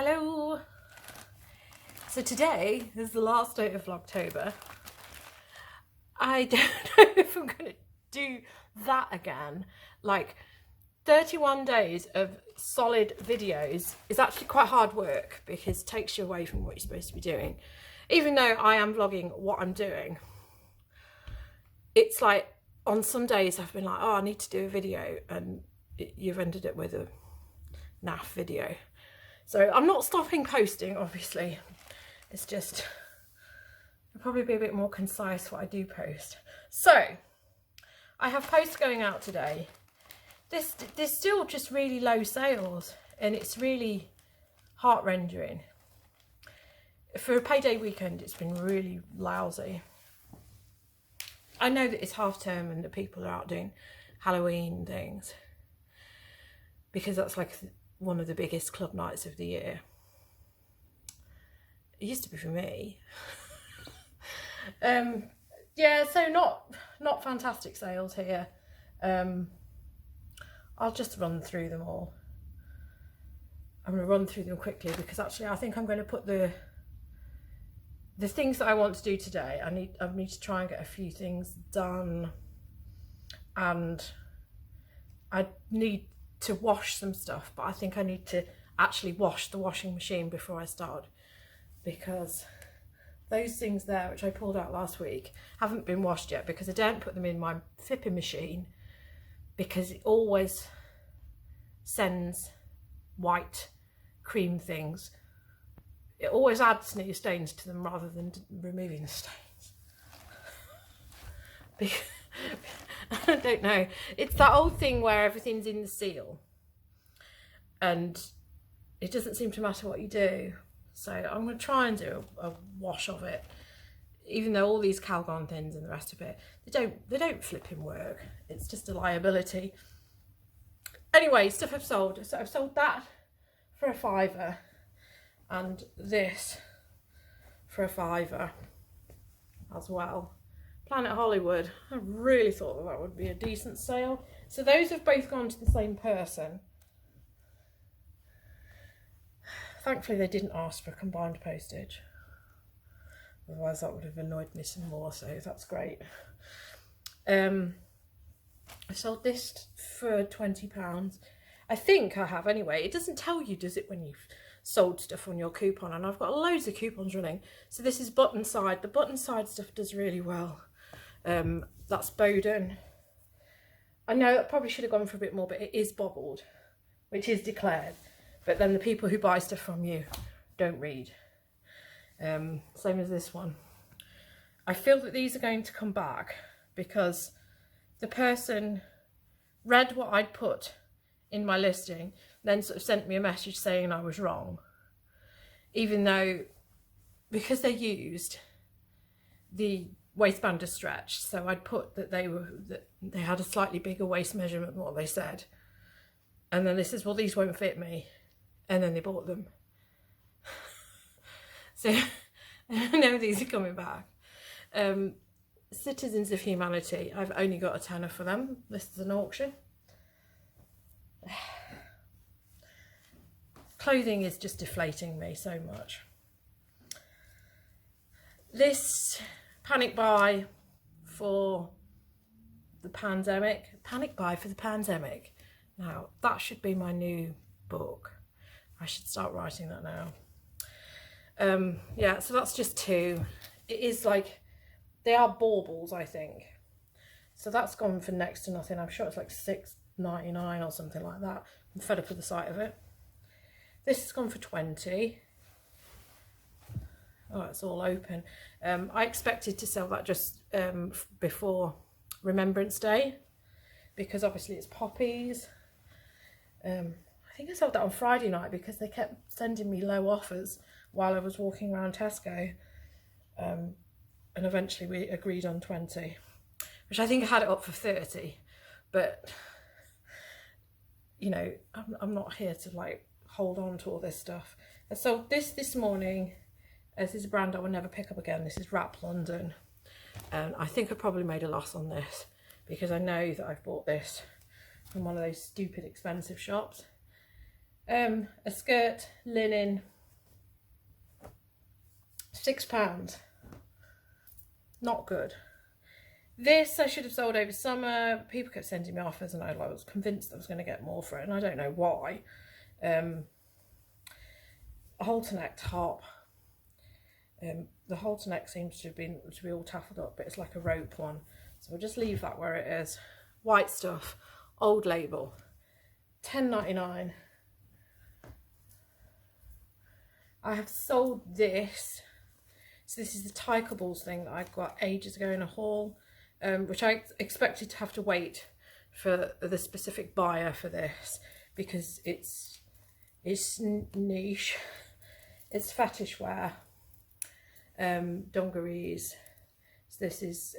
Hello! So today is the last day of Vlogtober. I don't know if I'm going to do that again. Like 31 days of solid videos is actually quite hard work because it takes you away from what you're supposed to be doing. Even though I am vlogging what I'm doing, it's like on some days I've been like, oh, I need to do a video, and you've ended up with a naff video. So I'm not stopping posting, obviously. It's just, it'll probably be a bit more concise what I do post. So I have posts going out today. There's still just really low sales, and it's really heart-rending. For a payday weekend, it's been really lousy. I know that it's half term and that people are out doing Halloween things, because that's like one of the biggest club nights of the year. It used to be for me. Yeah, so not fantastic sales here. I'll just run through them all. I'm going to run through them quickly because actually I think I'm going to put the things that I want to do today. I need to try and get a few things done, and I need to wash some stuff, but I think I need to actually wash the washing machine before I start, because those things there which I pulled out last week haven't been washed yet because I don't put them in my flipping machine, because it always sends white cream things. It always adds new stains to them rather than removing the stains. I don't know. It's that old thing where everything's in the seal and it doesn't seem to matter what you do. So I'm going to try and do a wash of it, even though all these Calgon thins and the rest of it, they don't flipping work. It's just a liability. Anyway, stuff I've sold. So I've sold that for a £5 and this for a £5 as well. Planet Hollywood. I really thought that would be a decent sale. So those have both gone to the same person. Thankfully they didn't ask for combined postage. Otherwise that would have annoyed me some more, so that's great. I sold this for £20. I think I have anyway. It doesn't tell you, does it, when you've sold stuff on your coupon? And I've got loads of coupons running. So this is button side. The button side stuff does really well. That's Bowden. I know that probably should have gone for a bit more, but it is bobbled, which is declared. But then the people who buy stuff from you don't read. Same as this one. I feel that these are going to come back because the person read what I'd put in my listing, then sort of sent me a message saying I was wrong. Even though, because they used the waistband is stretched, so I'd put that they had a slightly bigger waist measurement than what they said. And then they says, well, these won't fit me. And then they bought them. So I know these are coming back. Citizens of Humanity, I've only got a tenner for them. This is an auction. Clothing is just deflating me so much. This panic buy for the pandemic. Panic buy for the pandemic. Now, that should be my new book. I should start writing that now. Yeah, so that's just two. It is like, they are baubles, I think. So that's gone for next to nothing. I'm sure it's like £6.99 or something like that. I'm fed up with the sight of it. This has gone for 20. Oh, it's all open. I expected to sell that just before Remembrance Day, because obviously it's poppies. I think I sold that on Friday night because they kept sending me low offers while I was walking around Tesco. And eventually we agreed on 20, which I think I had it up for 30. But, you know, I'm not here to like hold on to all this stuff. I sold this morning. This is a brand I will never pick up again. This is Rap London. And I think I probably made a loss on this because I know that I've bought this from one of those stupid expensive shops. A skirt, linen, £6. Not good. This I should have sold over summer. People kept sending me offers and I was convinced I was going to get more for it, and I don't know why. A halter neck top. The halter neck seems to be all taffled up, but it's like a rope one. So we'll just leave that where it is. White stuff, old label, £10.99. I have sold this. So this is the Tykeables thing that I got ages ago in a haul, which I expected to have to wait for the specific buyer for this, because it's niche. It's fetish wear, dungarees. So this is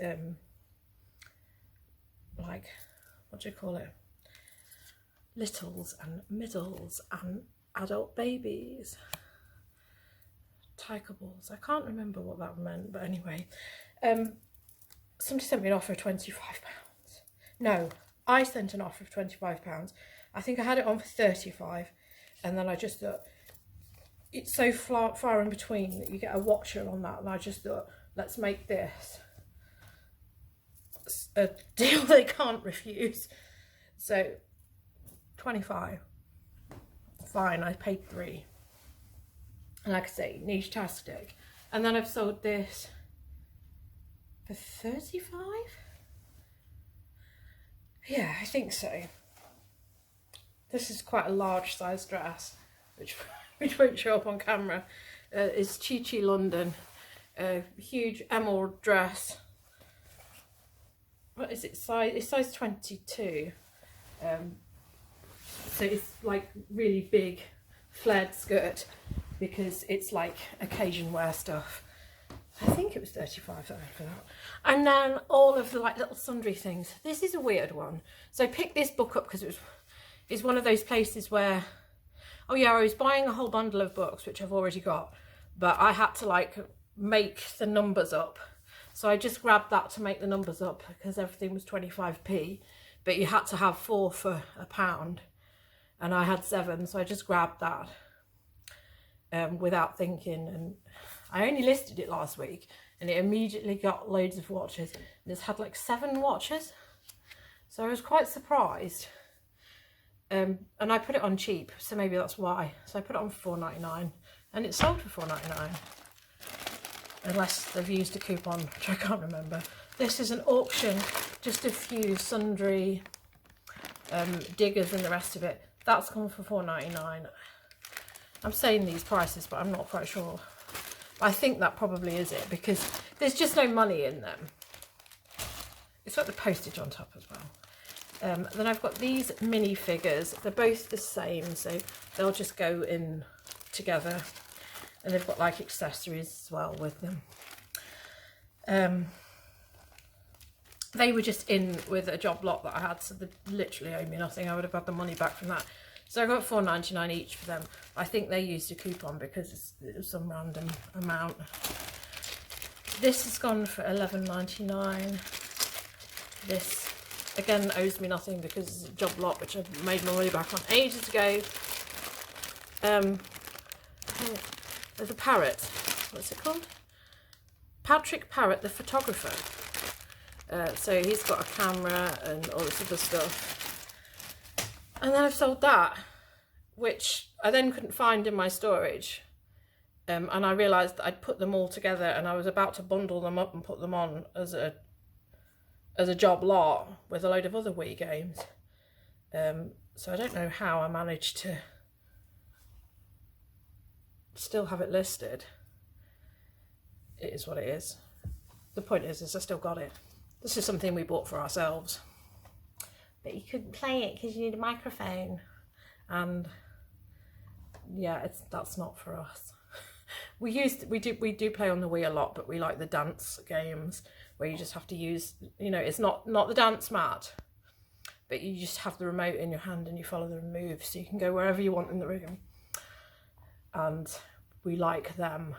like, what do you call it? Littles and middles and adult babies. Tykeables. I can't remember what that meant, but anyway. Somebody sent me an offer of £25. No, I sent an offer of £25. I think I had it on for £35, and then I just thought, it's so far in between that you get a watcher on that, and I just thought, let's make this a deal they can't refuse. So 25. Fine, I paid £3. And like I say, niche-tastic. And then I've sold this for 35? Yeah, I think so. This is quite a large size dress, which won't show up on camera. It's Chi Chi London. A huge emerald dress. What is it size? It's size 22. So it's like really big flared skirt, because it's like occasion wear stuff. I think it was 35 for that. And then all of the like little sundry things. This is a weird one. So I picked this book up because it's one of those places where, oh yeah, I was buying a whole bundle of books, which I've already got, but I had to like make the numbers up. So I just grabbed that to make the numbers up, because everything was 25p, but you had to have 4 for £1, and I had 7, so I just grabbed that. Without thinking, and I only listed it last week and it immediately got loads of watches, and it's had like 7 watches, so I was quite surprised. And I put it on cheap, so maybe that's why. So I put it on for £4.99 and it sold for £4.99, unless they've used a coupon, which I can't remember. This is an auction, just a few sundry diggers and the rest of it. That's gone for £4.99. I'm saying these prices, but I'm not quite sure. I think that probably is it, because there's just no money in them. It's got the postage on top as well. Then I've got these mini figures. They're both the same, so they'll just go in together. And they've got like accessories as well with them. They were just in with a job lot that I had, so they literally owe me nothing. I would have had the money back from that. So I got £4.99 each for them. I think they used a coupon because it was some random amount. This has gone for £11.99. This again owes me nothing because it's a job lot which I made my money back on ages ago. There's a parrot. What's it called? Patrick Parrot, the photographer. So he's got a camera and all this other stuff. And then I've sold that, which I then couldn't find in my storage. And I realised that I'd put them all together, and I was about to bundle them up and put them on as a job lot with a load of other Wii games. So I don't know how I managed to still have it listed. It is what it is. The point is I still got it. This is something we bought for ourselves. But you couldn't play it because you need a microphone. And yeah, that's not for us. We do play on the Wii a lot, but we like the dance games where you just have to use, you know, it's not the dance mat, but you just have the remote in your hand and you follow the moves, so you can go wherever you want in the room. And we like them.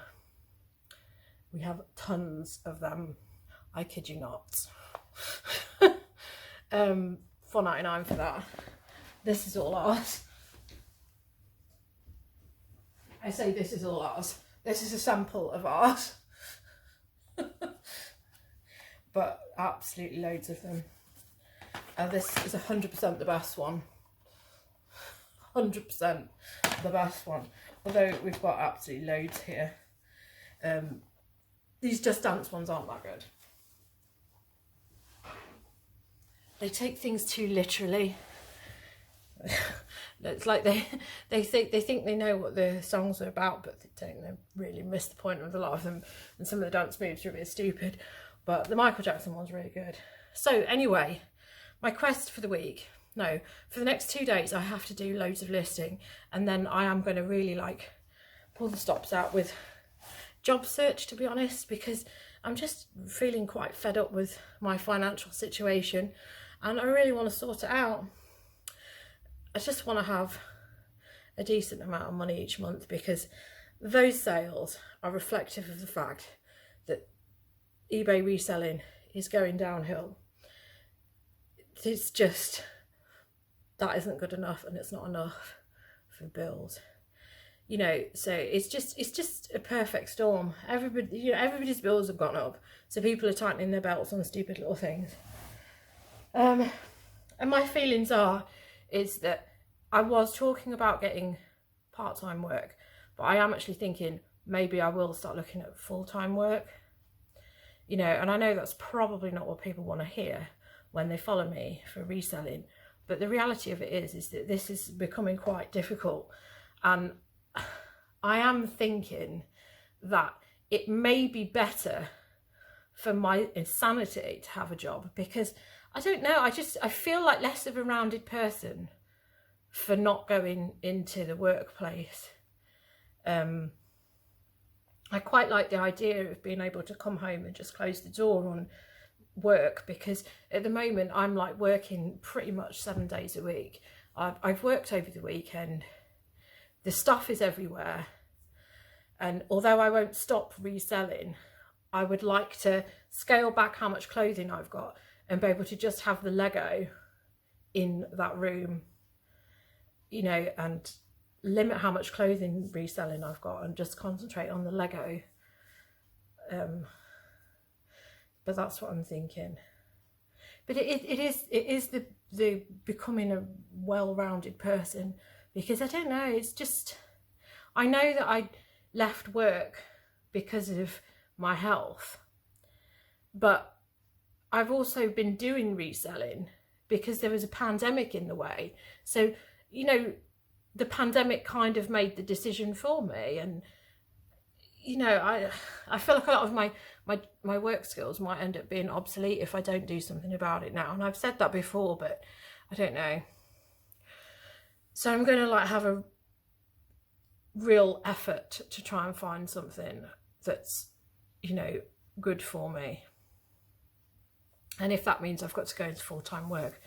We have tons of them. I kid you not. £4.99 for that. This is all ours. I say this is all ours. This is a sample of ours. But absolutely loads of them. And this is 100% the best one. 100% the best one. Although we've got absolutely loads here. These Just Dance ones aren't that good. They take things too literally. It's like they think they know what the songs are about, but they don't. They really miss the point with a lot of them, and some of the dance moves are a bit stupid. But the Michael Jackson one's really good. So anyway, my quest for the week. No, for the next 2 days I have to do loads of listing, and then I am going to really like pull the stops out with job search, to be honest, because I'm just feeling quite fed up with my financial situation, and I really want to sort it out. I just want to have a decent amount of money each month, because those sales are reflective of the fact that eBay reselling is going downhill. It's just, that isn't good enough, and it's not enough for bills. You know, so it's just a perfect storm. Everybody, you know, everybody's bills have gone up, so people are tightening their belts on stupid little things. And my feelings is that I was talking about getting part-time work, but I am actually thinking maybe I will start looking at full-time work. You know, and I know that's probably not what people want to hear when they follow me for reselling, but the reality of it is that this is becoming quite difficult, and I am thinking that it may be better for my insanity to have a job, because I don't know, I feel like less of a rounded person for not going into the workplace. I quite like the idea of being able to come home and just close the door on work, because at the moment I'm like working pretty much 7 days a week. I've worked over the weekend. The stuff is everywhere, and although I won't stop reselling, I would like to scale back how much clothing I've got and be able to just have the Lego in that room, you know, and limit how much clothing reselling I've got and just concentrate on the Lego. But that's what I'm thinking. But it is the becoming a well-rounded person, because I don't know, it's just, I know that I left work because of my health, but I've also been doing reselling because there was a pandemic in the way. So, you know, the pandemic kind of made the decision for me, and you know, I feel like a lot of my work skills might end up being obsolete if I don't do something about it now, and I've said that before, but I don't know. So I'm going to like have a real effort to try and find something that's, you know, good for me. And if that means I've got to go into full-time work,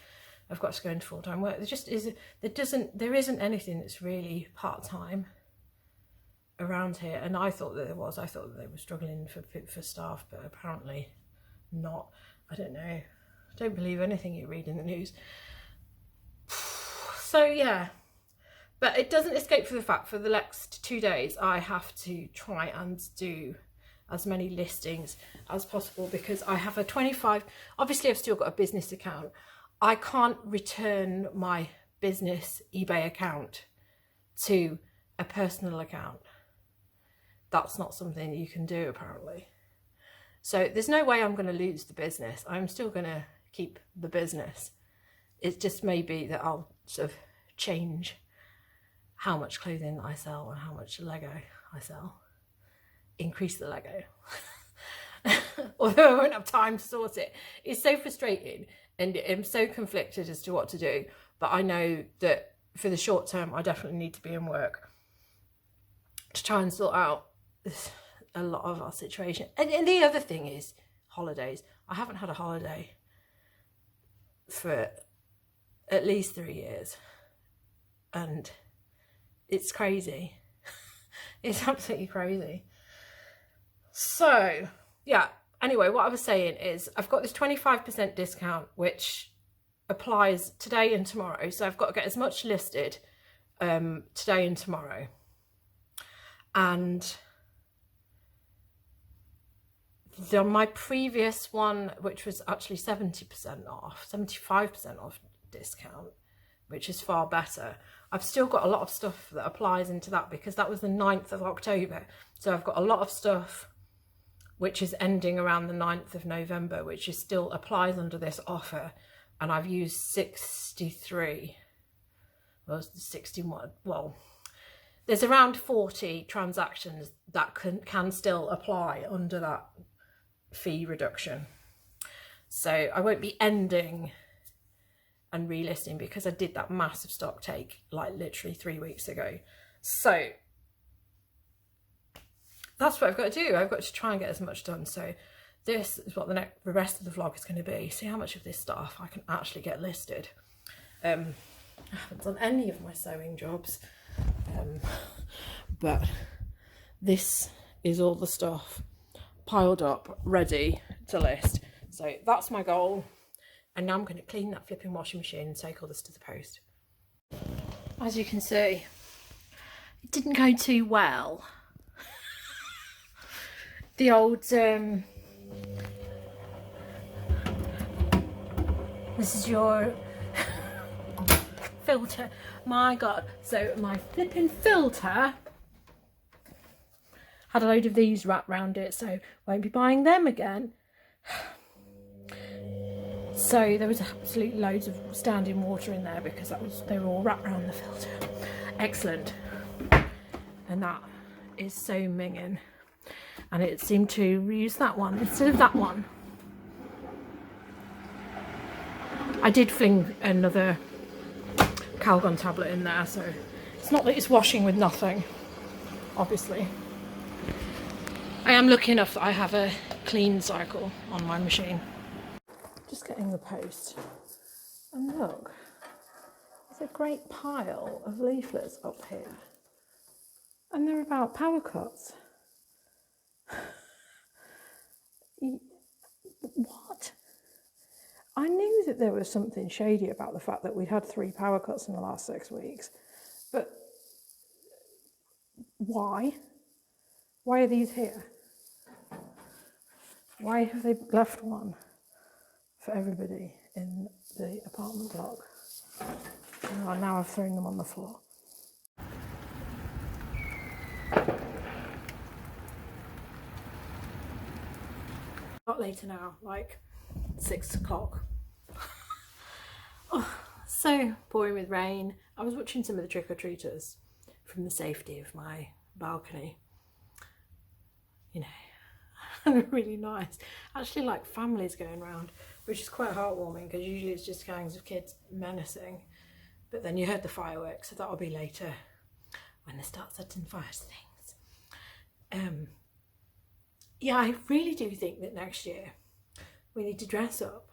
I've got to go into full-time work. There isn't anything that's really part-time around here, and I thought that there was. I thought that they were struggling for staff, but apparently not. I don't know. I don't believe anything you read in the news. So yeah, but it doesn't escape from the fact for the next 2 days I have to try and do as many listings as possible, because I have a 25, obviously I've still got a business account. I can't return my business eBay account to a personal account. That's not something you can do apparently. So there's no way I'm going to lose the business. I'm still going to keep the business. It's just maybe that I'll sort of change how much clothing I sell and how much Lego I sell. Increase the Lego. Although I won't have time to sort it. It's so frustrating, and I'm so conflicted as to what to do. But I know that for the short term, I definitely need to be in work to try and sort out a lot of our situation. And the other thing is holidays. I haven't had a holiday for at least 3 years, and it's crazy. It's absolutely crazy. So yeah, anyway, what I was saying is I've got this 25% discount which applies today and tomorrow, so I've got to get as much listed today and tomorrow. and my previous one, which was actually 70% off, 75% off discount, which is far better. I've still got a lot of stuff that applies into that because that was the 9th of October. So I've got a lot of stuff which is ending around the 9th of November, which is still applies under this offer. And I've used 63, well, 61, well, there's around 40 transactions that can still apply under that fee reduction. So I won't be ending and relisting because I did that massive stock take like literally 3 weeks ago. So that's what I've got to do. I've got to try and get as much done. So this is what the rest of the vlog is going to be. See how much of this stuff I can actually get listed. I haven't done any of my sewing jobs, but this is all the stuff piled up ready to list. So that's my goal. And now I'm going to clean that flipping washing machine and take all this to the post. As you can see, it didn't go too well. The old this is your filter. My God. So my flipping filter had a load of these wrapped around it, so won't be buying them again. So there was absolutely loads of standing water in there because they were all wrapped around the filter. Excellent. And that is so minging. And it seemed to reuse that one instead of that one. I did fling another Calgon tablet in there, so it's not that it's washing with nothing, obviously. I am lucky enough that I have a clean cycle on my machine. Just getting the post. And look, there's a great pile of leaflets up here. And they're about power cuts. What? I knew that there was something shady about the fact that we'd had 3 power cuts in the last 6 weeks, but why? Why are these here? Why have they left one for everybody in the apartment block? Oh, now I've thrown them on the floor. A lot later now, like 6 o'clock. Oh, so boring with rain. I was watching some of the trick-or-treaters from the safety of my balcony. You know, really nice. Actually, like families going around, which is quite heartwarming because usually it's just gangs of kids menacing. But then you heard the fireworks, so that'll be later when they start setting fire to things. Yeah, I really do think that next year we need to dress up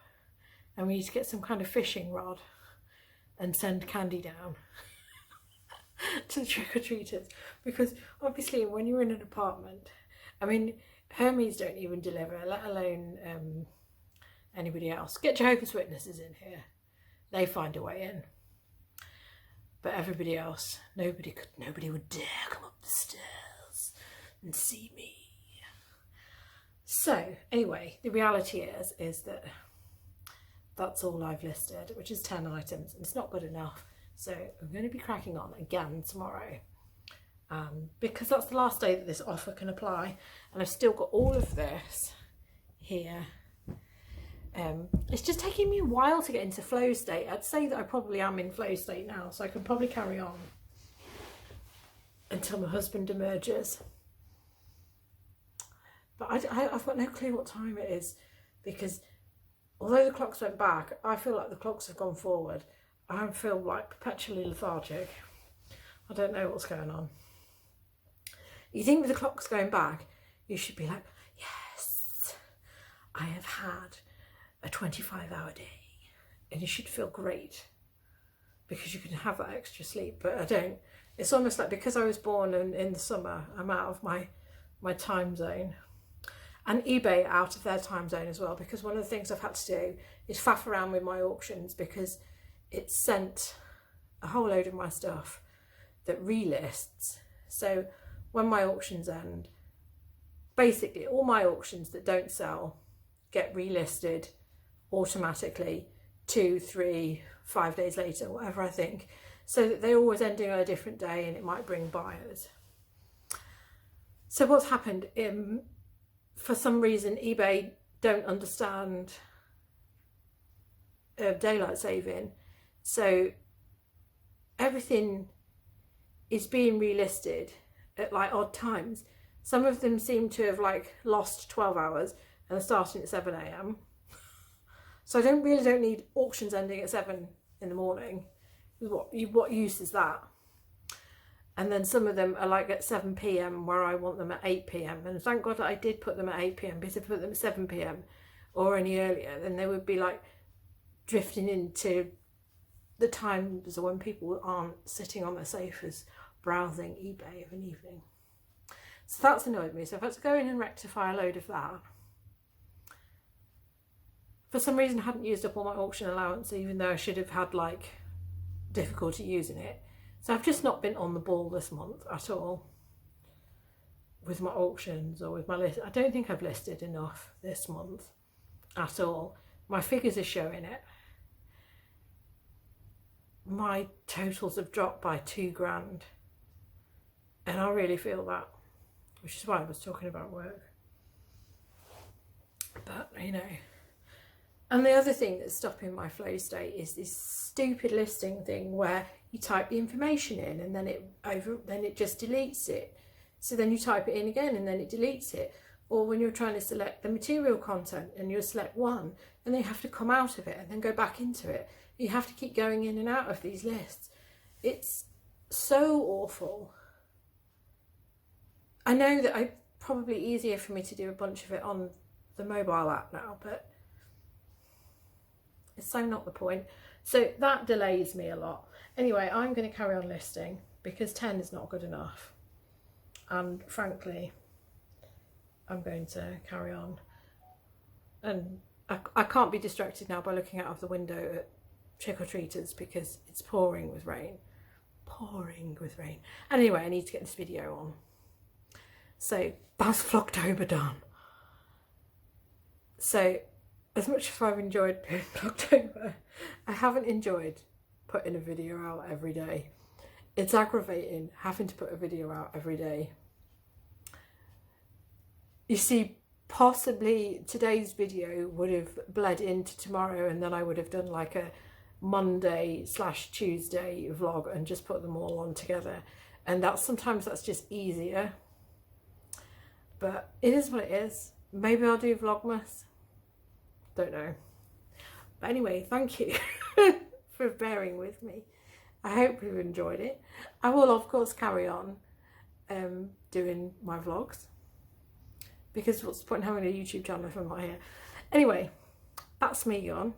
and we need to get some kind of fishing rod and send candy down to the trick-or-treaters, because obviously when you're in an apartment, I mean, Hermes don't even deliver, let alone anybody else. Get Jehovah's Witnesses in here, they find a way in, but everybody else, nobody would dare come up the stairs and see me. So anyway, the reality is that that's all I've listed, which is 10 items, and it's not good enough. So I'm going to be cracking on again tomorrow, because that's the last day that this offer can apply, and I've still got all of this here. It's just taking me a while to get into flow state. I'd say that I probably am in flow state now, so I can probably carry on until my husband emerges. But I've got no clue what time it is, because although the clocks went back, I feel like the clocks have gone forward. I feel like perpetually lethargic. I don't know what's going on. You think with the clocks going back, you should be like, yes, I have had a 25-hour day. And you should feel great because you can have that extra sleep, but I don't. It's almost like because I was born in the summer, I'm out of my time zone. And eBay out of their time zone as well, because one of the things I've had to do is faff around with my auctions, because it sent a whole load of my stuff that relists. So when my auctions end, basically all my auctions that don't sell get relisted automatically 2, 3, 5 days later, whatever I think, so that they're always ending on a different day and it might bring buyers. So what's happened, for some reason eBay don't understand daylight saving, so everything is being relisted at like odd times. Some of them seem to have like lost 12 hours and are starting at 7 a.m. So I really don't need auctions ending at 7 in the morning. What use is that? And then some of them are like at 7 p.m. where I want them at 8 p.m. And thank God that I did put them at 8 p.m. because if I put them at 7 p.m. or any earlier, then they would be like drifting into the times when people aren't sitting on their sofas browsing eBay of an evening. So that's annoyed me. So I've had to go in and rectify a load of that. For some reason I hadn't used up all my auction allowance, even though I should have had like difficulty using it. So I've just not been on the ball this month at all with my auctions or with my list. I don't think I've listed enough this month at all. My figures are showing it. My totals have dropped by 2 grand, and I really feel that, which is why I was talking about work. But you know, and the other thing that's stopping my flow state is this stupid listing thing where you type the information in and then it just deletes it. So then you type it in again and then it deletes it. Or when you're trying to select the material content and you select one and then you have to come out of it and then go back into it. You have to keep going in and out of these lists. It's so awful. I know that it's probably easier for me to do a bunch of it on the mobile app now, but it's so not the point. So that delays me a lot. Anyway, I'm going to carry on listing because 10 is not good enough. And frankly, I'm going to carry on. And I can't be distracted now by looking out of the window at trick-or-treaters because it's pouring with rain. Pouring with rain. Anyway, I need to get this video on. So that's Vlogtober done. So as much as I've enjoyed doing Vlogtober, I haven't enjoyed putting a video out every day. It's aggravating having to put a video out every day. You see, possibly today's video would have bled into tomorrow and then I would have done like a Monday/Tuesday vlog and just put them all on together. And sometimes that's just easier. But it is what it is. Maybe I'll do Vlogmas. Don't know. But anyway, thank you for bearing with me. I hope you've enjoyed it. I will of course carry on doing my vlogs, because what's the point in having a YouTube channel if I'm not here? Anyway, that's me gone,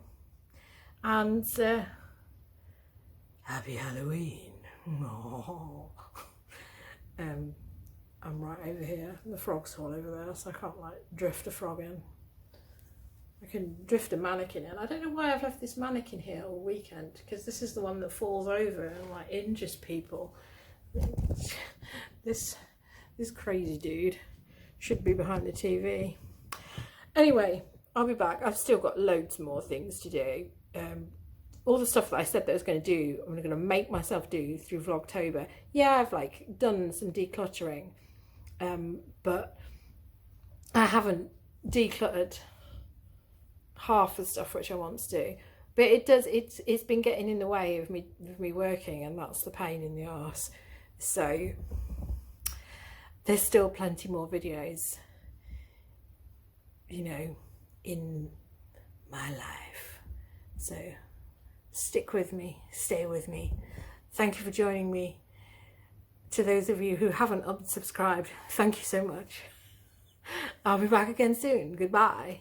and happy Halloween. Oh. I'm right over here, the frog's all over there, so I can't like drift a frog in. I can drift a mannequin in. I don't know why I've left this mannequin here all weekend, because this is the one that falls over and like injures people. This crazy dude should be behind the TV. Anyway, I'll be back. I've still got loads more things to do. All the stuff that I said that I was going to do, I'm going to make myself do through Vlogtober. Yeah, I've like done some decluttering, but I haven't decluttered half the stuff which I want to do. But it's been getting in the way of me working, and that's the pain in the arse. So there's still plenty more videos, you know, in my life. So stick with me, stay with me. Thank you for joining me. To those of you who haven't unsubscribed, thank you so much. I'll be back again soon. Goodbye.